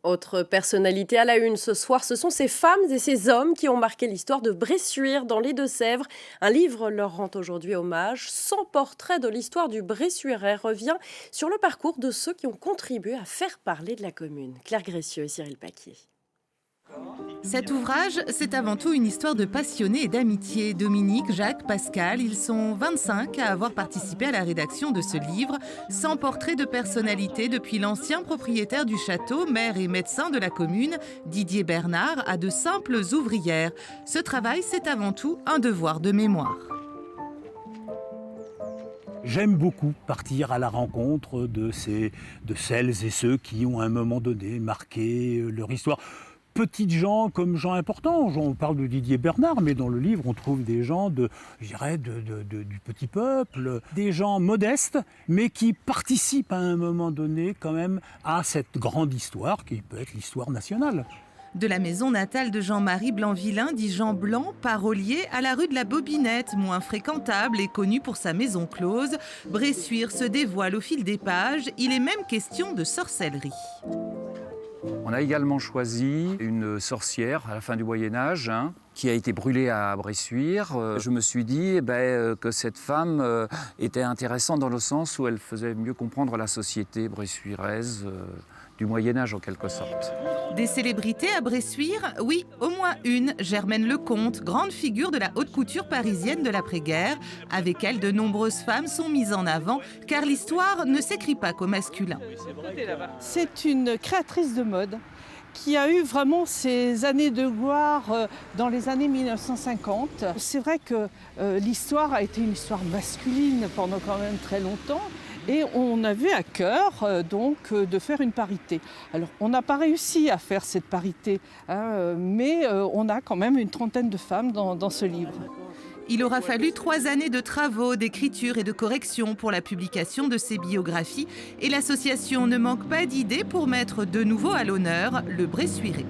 Autre personnalité à la une ce soir, ce sont ces femmes et ces hommes qui ont marqué l'histoire de Bressuire dans les Deux-Sèvres. Un livre leur rend aujourd'hui hommage. 100 portraits de l'histoire du Bressuirais revient sur le parcours de ceux qui ont contribué à faire parler de la commune. Claire Gressieux et Cyril Paquier. Cet ouvrage, c'est avant tout une histoire de passionnés et d'amitié. Dominique, Jacques, Pascal, ils sont 25 à avoir participé à la rédaction de ce livre. 100 portraits de personnalités depuis l'ancien propriétaire du château, maire et médecin de la commune, Didier Bernard, à de simples ouvrières. Ce travail, c'est avant tout un devoir de mémoire. J'aime beaucoup partir à la rencontre de celles et ceux qui ont à un moment donné marqué leur histoire. Petites gens comme gens importants. On parle de Didier Bernard, mais dans le livre, on trouve des gens du petit peuple, des gens modestes, mais qui participent à un moment donné quand même à cette grande histoire qui peut être l'histoire nationale. De la maison natale de Jean-Marie Blanc-Villain, dit Jean Blanc, parolier, à la rue de la Bobinette, moins fréquentable et connue pour sa maison close, Bressuire se dévoile au fil des pages. Il est même question de sorcellerie. On a également choisi une sorcière à la fin du Moyen-Âge qui a été brûlée à Bressuire. Je me suis dit que cette femme était intéressante dans le sens où elle faisait mieux comprendre la société bressuiraise du Moyen-Âge en quelque sorte. Des célébrités à Bressuire? Oui, au moins une, Germaine Lecomte, grande figure de la haute couture parisienne de l'après-guerre. Avec elle, de nombreuses femmes sont mises en avant, car l'histoire ne s'écrit pas qu'au masculin. C'est une créatrice de mode qui a eu vraiment ses années de gloire dans les années 1950. C'est vrai que l'histoire a été une histoire masculine pendant quand même très longtemps. Et on avait à cœur de faire une parité. Alors on n'a pas réussi à faire cette parité, mais on a quand même une trentaine de femmes dans ce livre. Il aura fallu 3 années de travaux, d'écriture et de correction pour la publication de ces biographies. Et l'association ne manque pas d'idées pour mettre de nouveau à l'honneur le Bressuirais.